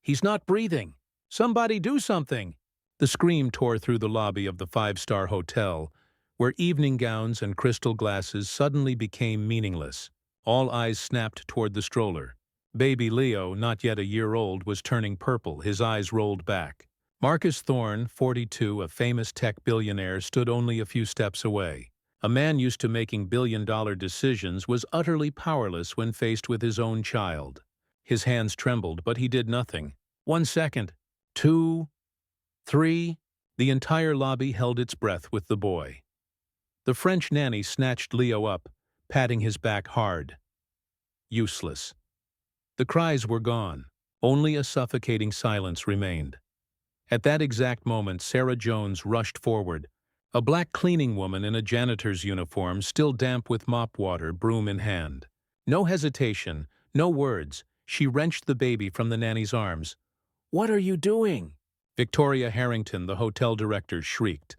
He's not breathing. Somebody do something!" The scream tore through the lobby of the five-star hotel, where evening gowns and crystal glasses suddenly became meaningless. All eyes snapped toward the stroller. Baby Leo, not yet a year old, was turning purple, his eyes rolled back. Marcus Thorne, 42, a famous tech billionaire, stood only a few steps away. A man used to making billion-dollar decisions was utterly powerless when faced with his own child. His hands trembled, but he did nothing. 1 second. 2. 3. The entire lobby held its breath with the boy. The French nanny snatched Leo up, patting his back hard. Useless. The cries were gone. Only a suffocating silence remained. At that exact moment, Sarah Jones rushed forward, a black cleaning woman in a janitor's uniform, still damp with mop water, broom in hand. No hesitation, no words. She wrenched the baby from the nanny's arms. "What are you doing?" Victoria Harrington, the hotel director, shrieked.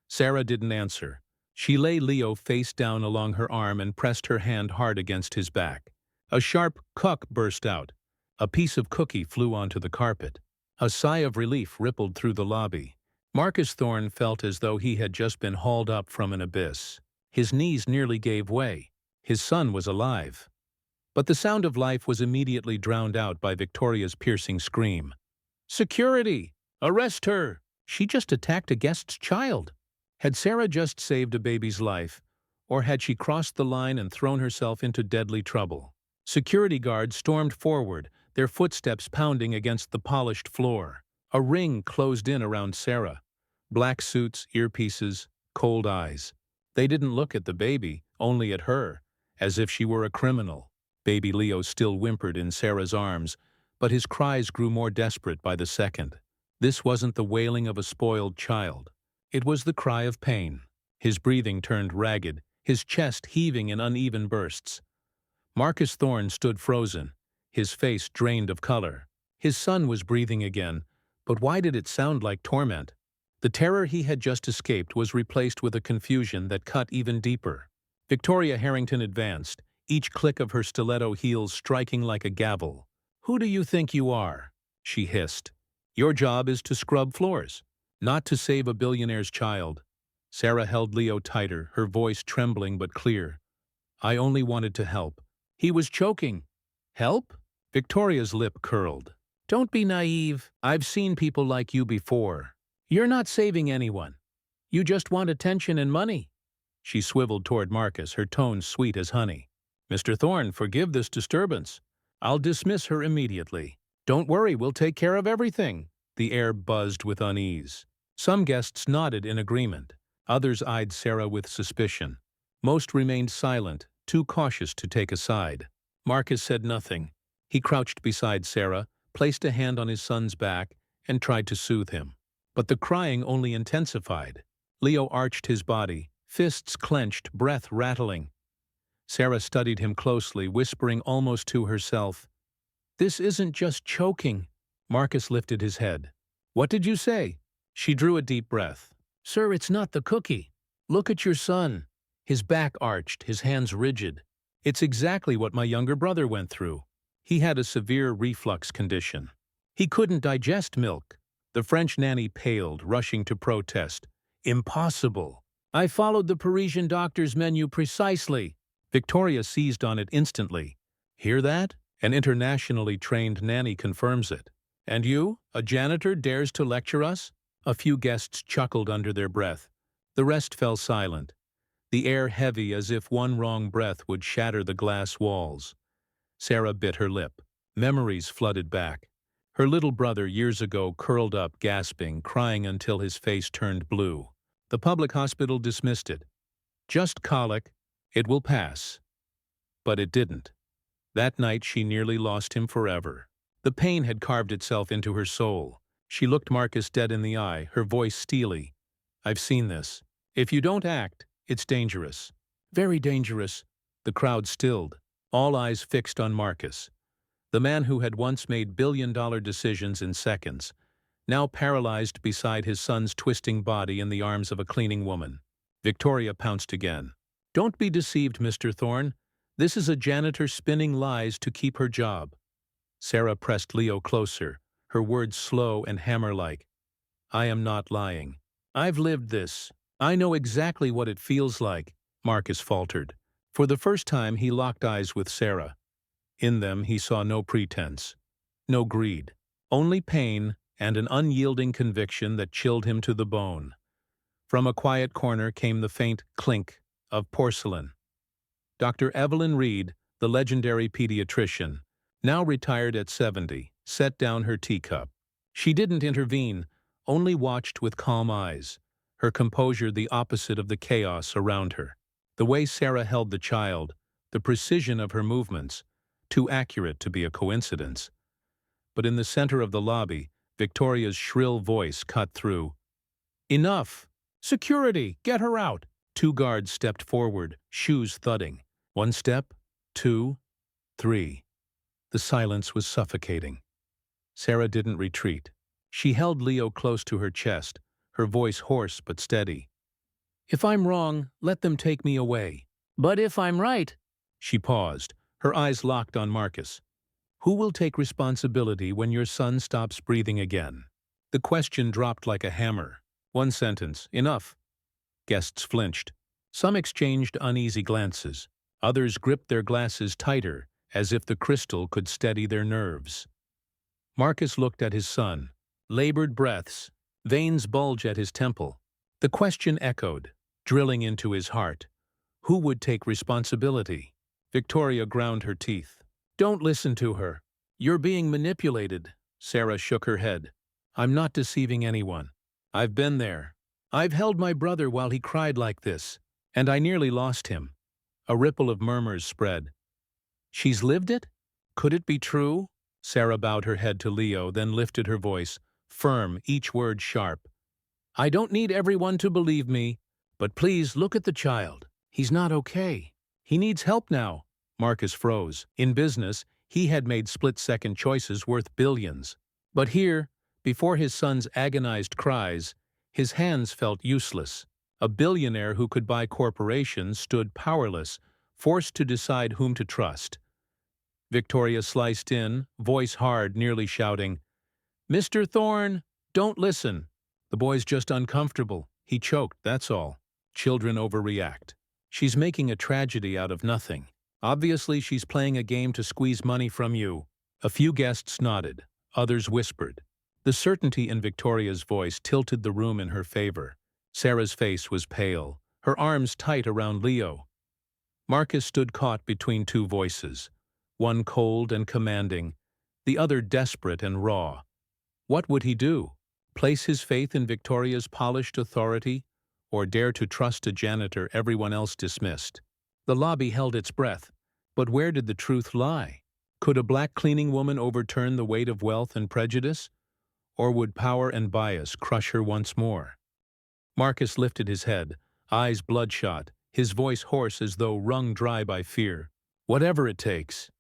Sarah didn't answer. She lay Leo face down along her arm and pressed her hand hard against his back. A sharp "cuck" burst out. A piece of cookie flew onto the carpet. A sigh of relief rippled through the lobby. Marcus Thorne felt as though he had just been hauled up from an abyss. His knees nearly gave way. His son was alive. But the sound of life was immediately drowned out by Victoria's piercing scream. "Security! Arrest her! She just attacked a guest's child." Had Sarah just saved a baby's life, or had she crossed the line and thrown herself into deadly trouble? Security guards stormed forward, their footsteps pounding against the polished floor. A ring closed in around Sarah. Black suits, earpieces, cold eyes. They didn't look at the baby, only at her, as if she were a criminal. Baby Leo still whimpered in Sarah's arms, but his cries grew more desperate by the second. This wasn't the wailing of a spoiled child. It was the cry of pain. His breathing turned ragged, his chest heaving in uneven bursts. Marcus Thorne stood frozen, his face drained of color. His son was breathing again, but why did it sound like torment? The terror he had just escaped was replaced with a confusion that cut even deeper. Victoria Harrington advanced, each click of her stiletto heels striking like a gavel. "Who do you think you are?" she hissed. "Your job is to scrub floors, not to save a billionaire's child." Sarah held Leo tighter, her voice trembling but clear. "I only wanted to help." He was choking. "Help?" Victoria's lip curled. "Don't be naive. I've seen people like you before. You're not saving anyone. You just want attention and money." She swiveled toward Marcus, her tone sweet as honey. "Mr. Thorne, forgive this disturbance. I'll dismiss her immediately." "Don't worry, we'll take care of everything." The air buzzed with unease. Some guests nodded in agreement. Others eyed Sarah with suspicion. Most remained silent, too cautious to take a side. Marcus said nothing. He crouched beside Sarah, placed a hand on his son's back, and tried to soothe him. But the crying only intensified. Leo arched his body, fists clenched, breath rattling. Sarah studied him closely, whispering almost to herself, "This isn't just choking." Marcus lifted his head. "What did you say?" She drew a deep breath. "Sir, it's not the cookie. Look at your son." His back arched, his hands rigid. "It's exactly what my younger brother went through. He had a severe reflux condition. He couldn't digest milk." The French nanny paled, rushing to protest. "Impossible. I followed the Parisian doctor's menu precisely." Victoria seized on it instantly. "Hear that? An internationally trained nanny confirms it. And you, a janitor, dares to lecture us?" A few guests chuckled under their breath. The rest fell silent, the air heavy as if one wrong breath would shatter the glass walls. Sarah bit her lip. Memories flooded back. Her little brother years ago curled up, gasping, crying until his face turned blue. The public hospital dismissed it. "Just colic. It will pass." But it didn't. That night she nearly lost him forever. The pain had carved itself into her soul. She looked Marcus dead in the eye, her voice steely. "I've seen this. If you don't act, it's dangerous." "Very dangerous." The crowd stilled, all eyes fixed on Marcus. The man who had once made billion-dollar decisions in seconds, now paralyzed beside his son's twisting body in the arms of a cleaning woman. Victoria pounced again. "Don't be deceived, Mr. Thorne. This is a janitor spinning lies to keep her job." Sarah pressed Leo closer, her words slow and hammer-like. "I am not lying. I've lived this. I know exactly what it feels like," Marcus faltered. For the first time he locked eyes with Sarah. In them he saw no pretense, no greed, only pain and an unyielding conviction that chilled him to the bone. From a quiet corner came the faint clink of porcelain. Dr. Evelyn Reed, the legendary pediatrician, now retired at 70, set down her teacup. She didn't intervene, only watched with calm eyes, her composure the opposite of the chaos around her. The way Sarah held the child, the precision of her movements, too accurate to be a coincidence. But in the center of the lobby, Victoria's shrill voice cut through. "Enough! Security! Get her out!" Two guards stepped forward, shoes thudding. One step, two, three. The silence was suffocating. Sarah didn't retreat. She held Leo close to her chest, her voice hoarse but steady. "If I'm wrong, let them take me away. But if I'm right—" She paused, her eyes locked on Marcus. "Who will take responsibility when your son stops breathing again?" The question dropped like a hammer. One sentence, enough. Guests flinched. Some exchanged uneasy glances. Others gripped their glasses tighter, as if the crystal could steady their nerves. Marcus looked at his son. Labored breaths, veins bulge at his temple. The question echoed, drilling into his heart. Who would take responsibility? Victoria ground her teeth. "Don't listen to her. You're being manipulated." Sarah shook her head. "I'm not deceiving anyone. I've been there. I've held my brother while he cried like this, and I nearly lost him." A ripple of murmurs spread. "She's lived it? Could it be true?" Sarah bowed her head to Leo, then lifted her voice, firm, each word sharp. "I don't need everyone to believe me, but please look at the child. He's not okay. He needs help now." Marcus froze. In business, he had made split-second choices worth billions. But here, before his son's agonized cries, his hands felt useless. A billionaire who could buy corporations stood powerless, forced to decide whom to trust. Victoria sliced in, voice hard, nearly shouting, "Mr. Thorne, don't listen. The boy's just uncomfortable. He choked, that's all. Children overreact. She's making a tragedy out of nothing. Obviously she's playing a game to squeeze money from you." A few guests nodded, others whispered. The certainty in Victoria's voice tilted the room in her favor. Sarah's face was pale, her arms tight around Leo. Marcus stood caught between two voices, one cold and commanding, the other desperate and raw. What would he do? Place his faith in Victoria's polished authority, or dare to trust a janitor everyone else dismissed? The lobby held its breath, but where did the truth lie? Could a black cleaning woman overturn the weight of wealth and prejudice? Or would power and bias crush her once more? Marcus lifted his head, eyes bloodshot, his voice hoarse as though wrung dry by fear. "Whatever it takes."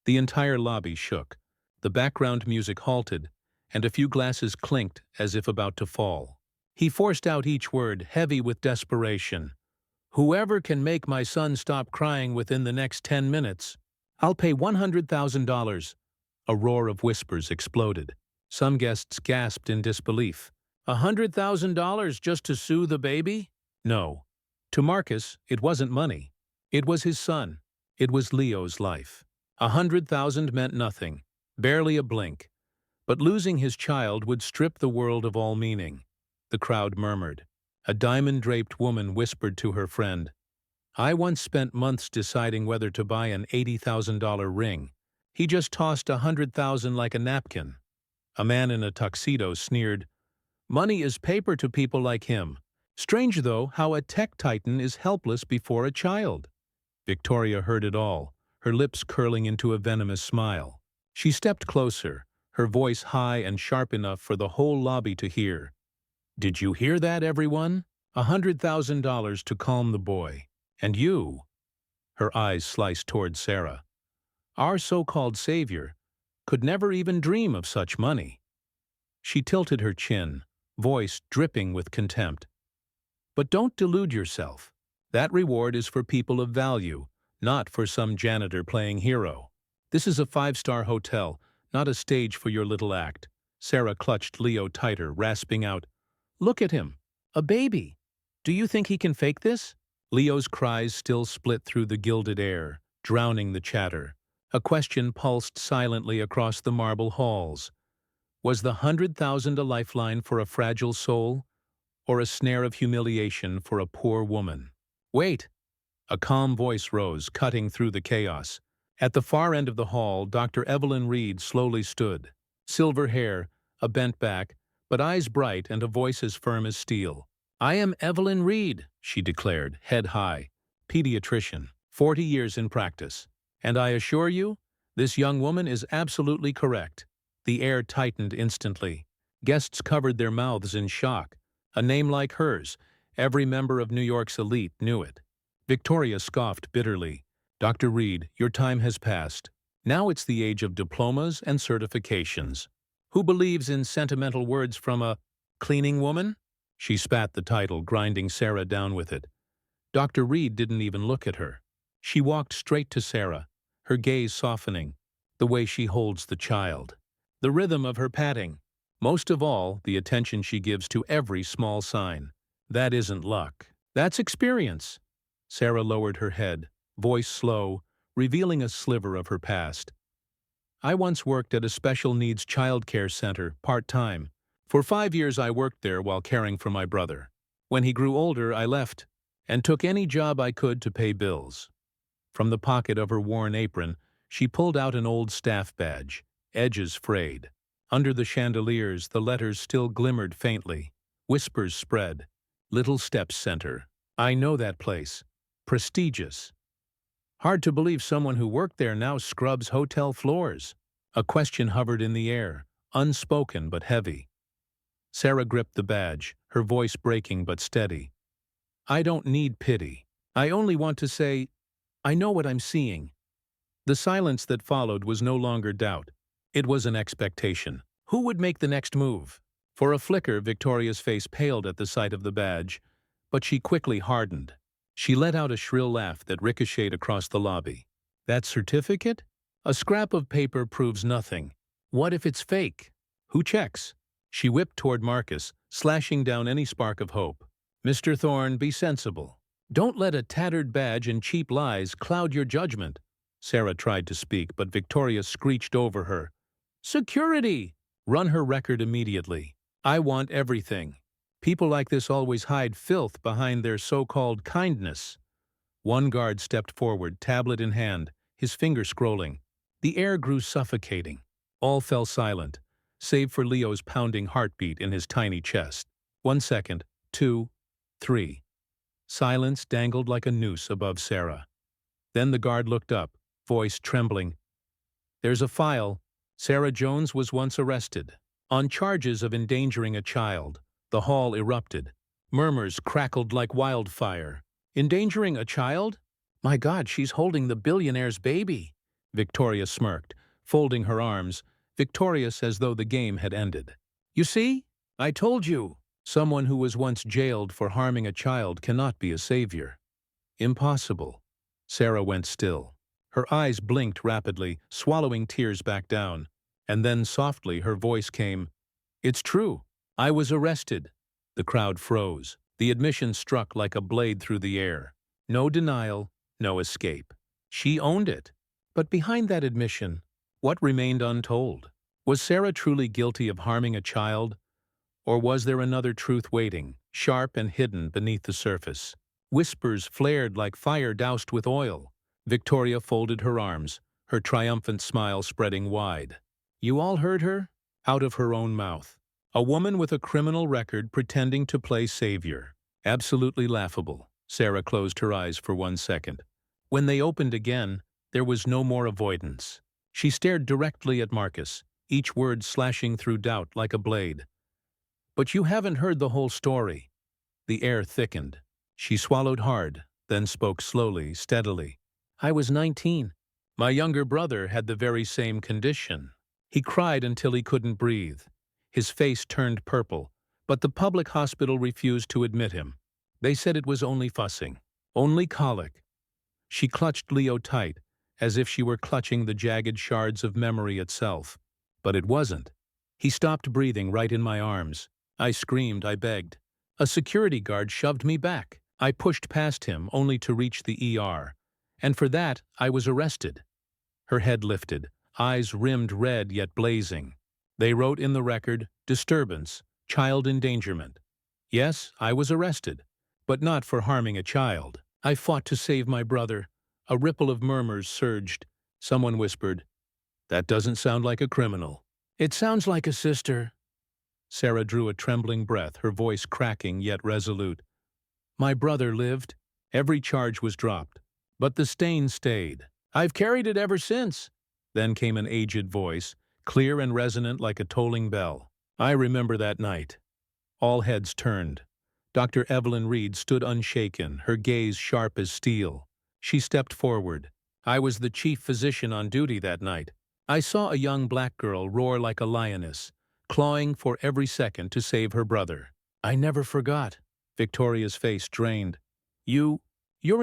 The entire lobby shook. The background music halted, and a few glasses clinked as if about to fall. He forced out each word, heavy with desperation. "Whoever can make my son stop crying within the next 10 minutes, I'll pay $100,000. A roar of whispers exploded. Some guests gasped in disbelief. $100,000 just to soothe the baby? No. To Marcus, it wasn't money. It was his son. It was Leo's life. 100,000 meant nothing, barely a blink. But losing his child would strip the world of all meaning. The crowd murmured. A diamond-draped woman whispered to her friend, "I once spent months deciding whether to buy an $80,000 ring. He just tossed 100,000 like a napkin." A man in a tuxedo sneered, "Money is paper to people like him." Strange, though, how a tech titan is helpless before a child. Victoria heard it all, her lips curling into a venomous smile. She stepped closer, her voice high and sharp enough for the whole lobby to hear. "Did you hear that, everyone? $100,000 to calm the boy. And you—" Her eyes sliced toward Sarah. "Our so-called savior could never even dream of such money." She tilted her chin, voice dripping with contempt. "But don't delude yourself. That reward is for people of value, not for some janitor playing hero. This is a 5-star hotel, not a stage for your little act. Sarah clutched Leo tighter, rasping out, "Look at him! A baby! Do you think he can fake this?" Leo's cries still split through the gilded air, drowning the chatter. A question pulsed silently across the marble halls. Was the 100,000 a lifeline for a fragile soul, or a snare of humiliation for a poor woman? "Wait!" A calm voice rose, cutting through the chaos. At the far end of the hall, Dr. Evelyn Reed slowly stood. Silver hair, a bent back, but eyes bright and a voice as firm as steel. "I am Evelyn Reed," she declared, head high. "Pediatrician, 40 years in practice. And I assure you, this young woman is absolutely correct." The air tightened instantly. Guests covered their mouths in shock. A name like hers, every member of New York's elite knew it. Victoria scoffed bitterly. "Dr. Reed, your time has passed. Now it's the age of diplomas and certifications. Who believes in sentimental words from a cleaning woman?" She spat the title, grinding Sarah down with it. Dr. Reed didn't even look at her. She walked straight to Sarah, her gaze softening, the way she holds the child. The rhythm of her patting. Most of all, the attention she gives to every small sign. That isn't luck. That's experience. Sarah lowered her head, voice slow, revealing a sliver of her past. "I once worked at a special needs childcare center, part-time. For 5 years I worked there while caring for my brother. When he grew older, I left and took any job I could to pay bills." From the pocket of her worn apron, she pulled out an old staff badge, edges frayed. Under the chandeliers, the letters still glimmered faintly. Whispers spread. "Little Steps Center. I know that place. Prestigious. Hard to believe someone who worked there now scrubs hotel floors." A question hovered in the air, unspoken but heavy. Sarah gripped the badge, her voice breaking but steady. "I don't need pity. I only want to say, I know what I'm seeing." The silence that followed was no longer doubt. It was an expectation. Who would make the next move? For a flicker, Victoria's face paled at the sight of the badge, but she quickly hardened. She let out a shrill laugh that ricocheted across the lobby. "That certificate? A scrap of paper proves nothing. What if it's fake? Who checks?" She whipped toward Marcus, slashing down any spark of hope. "Mr. Thorne, be sensible. Don't let a tattered badge and cheap lies cloud your judgment." Sarah tried to speak, but Victoria screeched over her. "Security! Run her record immediately. I want everything. People like this always hide filth behind their so-called kindness." One guard stepped forward, tablet in hand, his finger scrolling. The air grew suffocating. All fell silent, save for Leo's pounding heartbeat in his tiny chest. 1 second, 2, 3. Silence dangled like a noose above Sarah. Then the guard looked up, voice trembling. "There's a file. Sarah Jones was once arrested. On charges of endangering a child." The hall erupted. Murmurs crackled like wildfire. "Endangering a child? My God, she's holding the billionaire's baby." Victoria smirked, folding her arms, victorious as though the game had ended. "You see? I told you. Someone who was once jailed for harming a child cannot be a savior." "Impossible." Sarah went still. Her eyes blinked rapidly, swallowing tears back down. And then softly her voice came, "It's true. I was arrested." The crowd froze. The admission struck like a blade through the air. No denial, no escape. She owned it. But behind that admission, what remained untold? Was Sarah truly guilty of harming a child? Or was there another truth waiting, sharp and hidden beneath the surface? Whispers flared like fire doused with oil. Victoria folded her arms, her triumphant smile spreading wide. "You all heard her?" Out of her own mouth. A woman with a criminal record pretending to play savior. Absolutely laughable. Sarah closed her eyes for 1 second. When they opened again, there was no more avoidance. She stared directly at Marcus, each word slashing through doubt like a blade. "But you haven't heard the whole story." The air thickened. She swallowed hard, then spoke slowly, steadily. "I was 19. My younger brother had the very same condition. He cried until he couldn't breathe. His face turned purple, but the public hospital refused to admit him. They said it was only fussing, only colic." She clutched Leo tight, as if she were clutching the jagged shards of memory itself. But it wasn't. He stopped breathing right in my arms. I screamed, I begged. A security guard shoved me back. I pushed past him, only to reach the ER. And for that, I was arrested. Her head lifted, eyes rimmed red yet blazing. They wrote in the record, disturbance, child endangerment. Yes, I was arrested, but not for harming a child. I fought to save my brother. A ripple of murmurs surged. Someone whispered, "That doesn't sound like a criminal." "It sounds like a sister." Sarah drew a trembling breath, her voice cracking yet resolute. My brother lived. Every charge was dropped. But the stain stayed. "I've carried it ever since." Then came an aged voice, clear and resonant like a tolling bell. I remember that night. All heads turned. Dr. Evelyn Reed stood unshaken, her gaze sharp as steel. She stepped forward. I was the chief physician on duty that night. I saw a young black girl roar like a lioness, clawing for every second to save her brother. I never forgot. Victoria's face drained. You're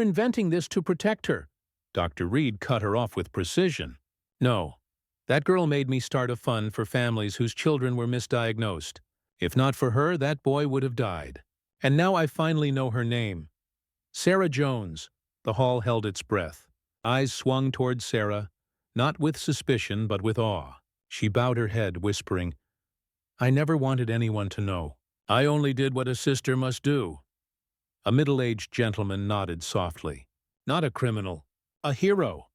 inventing this to protect her." Dr. Reed cut her off with precision. "No. That girl made me start a fund for families whose children were misdiagnosed. If not for her, that boy would have died. And now I finally know her name. Sarah Jones." The hall held its breath. Eyes swung toward Sarah, not with suspicion but with awe. She bowed her head, whispering, "I never wanted anyone to know. I only did what a sister must do." A middle-aged gentleman nodded softly. "Not a criminal. A hero."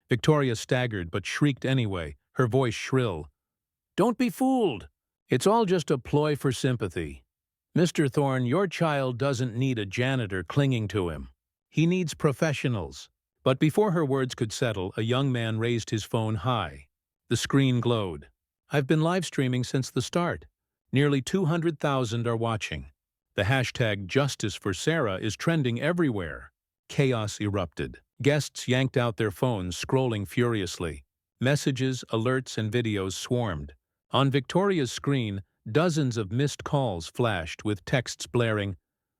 Victoria staggered but shrieked anyway, her voice shrill. "Don't be fooled. It's all just a ploy for sympathy. Mr. Thorne, your child doesn't need a janitor clinging to him. He needs professionals." But before her words could settle, a young man raised his phone high. The screen glowed. "I've been live streaming since the start. Nearly 200,000 are watching. The hashtag Justice for Sarah is trending everywhere." Chaos erupted. Guests yanked out their phones, scrolling furiously. Messages, alerts, and videos swarmed. On Victoria's screen, dozens of missed calls flashed with texts blaring,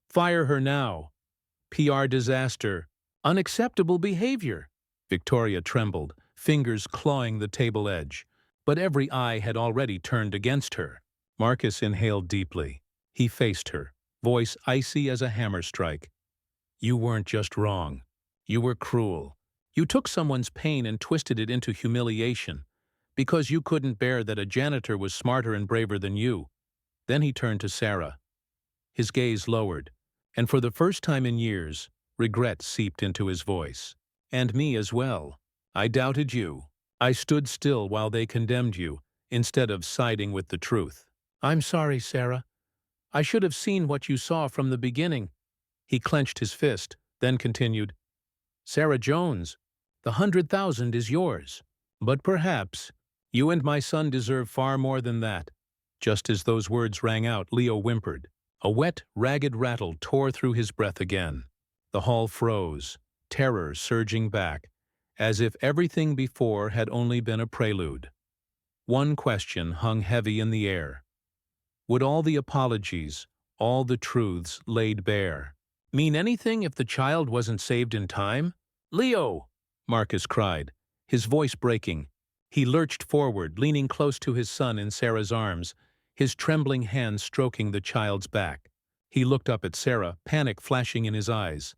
"Fire her now," "PR disaster," "Unacceptable behavior." Victoria trembled, fingers clawing the table edge. But every eye had already turned against her. Marcus inhaled deeply. He faced her, voice icy as a hammer strike. "You weren't just wrong. You were cruel. You took someone's pain and twisted it into humiliation, because you couldn't bear that a janitor was smarter and braver than you." Then he turned to Sarah. His gaze lowered, and for the first time in years, regret seeped into his voice. "And me as well. I doubted you. I stood still while they condemned you, instead of siding with the truth. I'm sorry, Sarah. I should have seen what you saw from the beginning." He clenched his fist, then continued, "Sarah Jones, the 100,000 is yours. But perhaps you and my son deserve far more than that." Just as those words rang out, Leo whimpered. A wet, ragged rattle tore through his breath again. The hall froze, terror surging back, as if everything before had only been a prelude. One question hung heavy in the air. Would all the apologies, all the truths laid bare, mean anything if the child wasn't saved in time? "Leo!" Marcus cried, his voice breaking. He lurched forward, leaning close to his son in Sarah's arms, his trembling hands stroking the child's back. He looked up at Sarah, panic flashing in his eyes.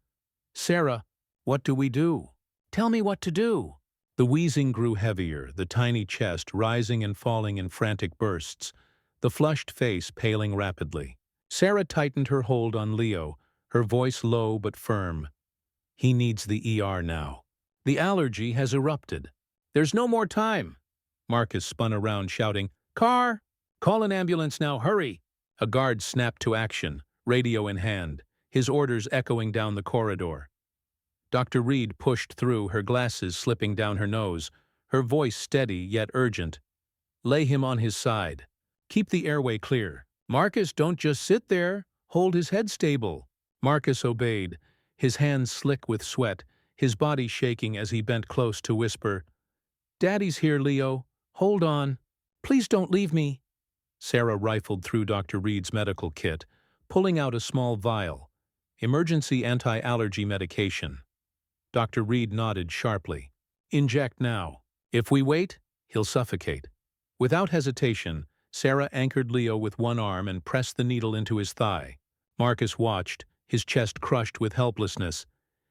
"Sarah, what do we do? Tell me what to do." The wheezing grew heavier, the tiny chest rising and falling in frantic bursts, the flushed face paling rapidly. Sarah tightened her hold on Leo, her voice low but firm. "He needs the ER now. The allergy has erupted. There's no more time." Marcus spun around, shouting, "Car! Call an ambulance now, hurry!" A guard snapped to action, radio in hand, his orders echoing down the corridor. Dr. Reed pushed through, her glasses slipping down her nose, her voice steady yet urgent. "Lay him on his side. Keep the airway clear. Marcus, don't just sit there. Hold his head stable." Marcus obeyed, his hands slick with sweat, his body shaking as he bent close to whisper, "Daddy's here, Leo. Hold on. Please don't leave me." Sarah rifled through Dr. Reed's medical kit, pulling out a small vial, emergency anti-allergy medication. Dr. Reed nodded sharply. "Inject now. If we wait, he'll suffocate." Without hesitation, Sarah anchored Leo with one arm and pressed the needle into his thigh. Marcus watched, his chest crushed with helplessness.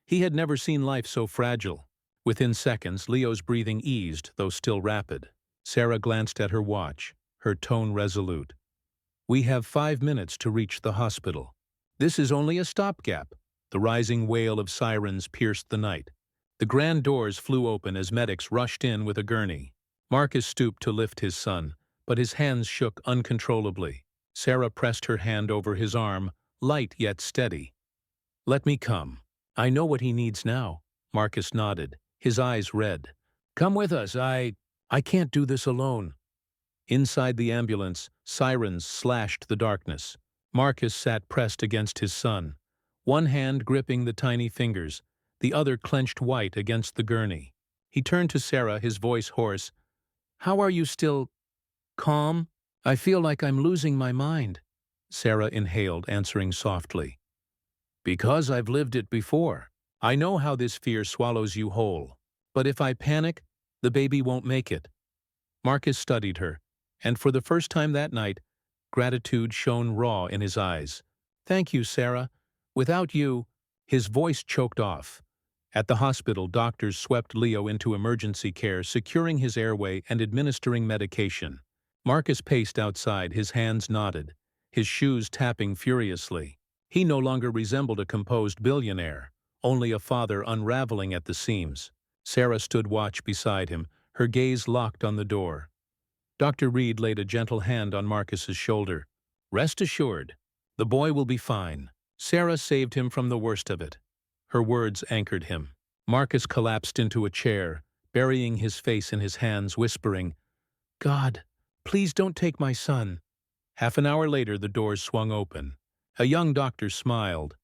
He had never seen life so fragile. Within seconds, Leo's breathing eased, though still rapid. Sarah glanced at her watch, her tone resolute. "We have 5 minutes to reach the hospital. This is only a stopgap." The rising wail of sirens pierced the night. The grand doors flew open as medics rushed in with a gurney. Marcus stooped to lift his son, but his hands shook uncontrollably. Sarah pressed her hand over his arm, light yet steady. "Let me come. I know what he needs now." Marcus nodded, his eyes red. "Come with us, I can't do this alone." Inside the ambulance, sirens slashed the darkness. Marcus sat pressed against his son, one hand gripping the tiny fingers, the other clenched white against the gurney. He turned to Sarah, his voice hoarse. "How are you still calm? I feel like I'm losing my mind." Sarah inhaled, answering softly. "Because I've lived it before. I know how this fear swallows you whole. But if I panic, the baby won't make it." Marcus studied her, and for the first time that night, gratitude shone raw in his eyes. "Thank you, Sarah. Without you—" His voice choked off. At the hospital, doctors swept Leo into emergency care, securing his airway and administering medication. Marcus paced outside, his hands knotted, his shoes tapping furiously. He no longer resembled a composed billionaire, only a father unraveling at the seams. Sarah stood watch beside him, her gaze locked on the door. Dr. Reed laid a gentle hand on Marcus's shoulder. "Rest assured, the boy will be fine." Sarah saved him from the worst of it. Her words anchored him. Marcus collapsed into a chair, burying his face in his hands, whispering, "God, please don't take my son." Half an hour later, the doors swung open. A young doctor smiled.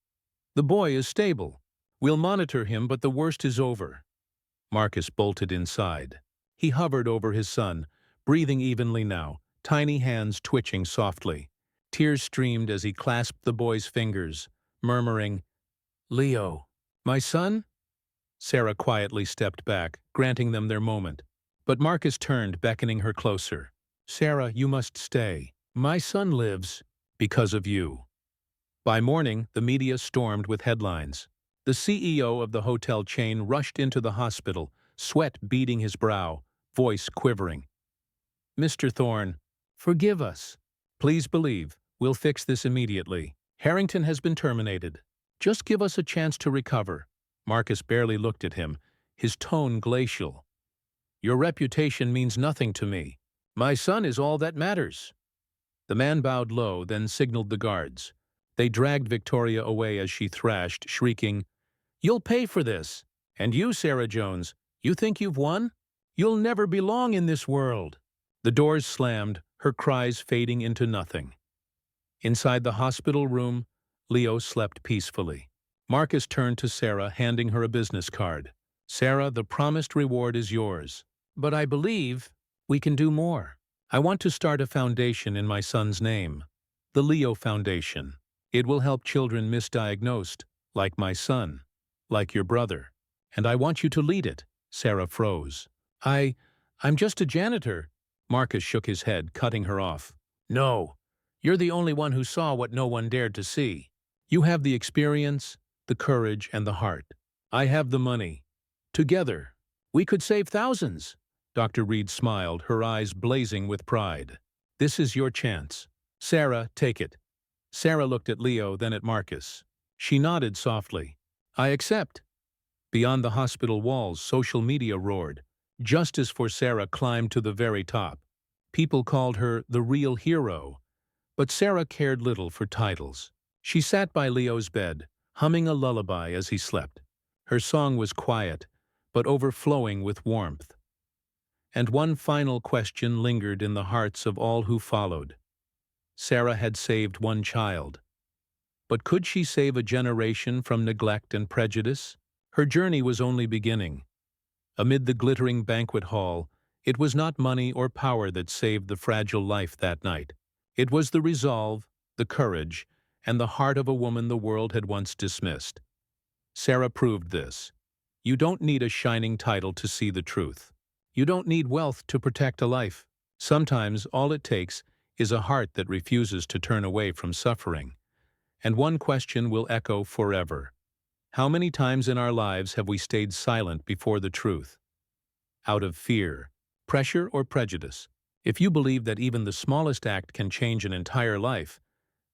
"The boy is stable. We'll monitor him, but the worst is over." Marcus bolted inside. He hovered over his son, breathing evenly now, tiny hands twitching softly. Tears streamed as he clasped the boy's fingers, murmuring, "Leo, my son?" Sarah quietly stepped back, granting them their moment. But Marcus turned, beckoning her closer. "Sarah, you must stay. My son lives because of you." By morning, the media stormed with headlines. The CEO of the hotel chain rushed into the hospital, sweat beading his brow, voice quivering. "Mr. Thorne, forgive us. Please believe, we'll fix this immediately. Harrington has been terminated. Just give us a chance to recover." Marcus barely looked at him, his tone glacial. "Your reputation means nothing to me. My son is all that matters." The man bowed low, then signaled the guards. They dragged Victoria away as she thrashed, shrieking, "You'll pay for this. And you, Sarah Jones, you think you've won? You'll never belong in this world." The doors slammed, her cries fading into nothing. Inside the hospital room, Leo slept peacefully. Marcus turned to Sarah, handing her a business card. "Sarah, the promised reward is yours. But I believe we can do more. I want to start a foundation in my son's name. The Leo Foundation. It will help children misdiagnosed, like my son, like your brother. And I want you to lead it." Sarah froze. I'm just a janitor." Marcus shook his head, cutting her off. "No, you're the only one who saw what no one dared to see. You have the experience, the courage, and the heart. I have the money. Together, we could save thousands." Dr. Reed smiled, her eyes blazing with pride. "This is your chance. Sarah, take it." Sarah looked at Leo, then at Marcus. She nodded softly. "I accept." Beyond the hospital walls, social media roared. Justice for Sarah climbed to the very top. People called her the real hero. But Sarah cared little for titles. She sat by Leo's bed, humming a lullaby as he slept. Her song was quiet, but overflowing with warmth. And one final question lingered in the hearts of all who followed. Sarah had saved one child. But could she save a generation from neglect and prejudice? Her journey was only beginning. Amid the glittering banquet hall, it was not money or power that saved the fragile life that night. It was the resolve, the courage, and the heart of a woman the world had once dismissed. Sarah proved this. You don't need a shining title to see the truth. You don't need wealth to protect a life. Sometimes all it takes is a heart that refuses to turn away from suffering. And one question will echo forever. How many times in our lives have we stayed silent before the truth? Out of fear, pressure, or prejudice? If you believe that even the smallest act can change an entire life,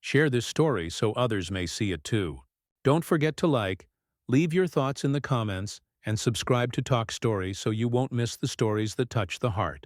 share this story so others may see it too. Don't forget to like, leave your thoughts in the comments, and subscribe to Talk Story so you won't miss the stories that touch the heart.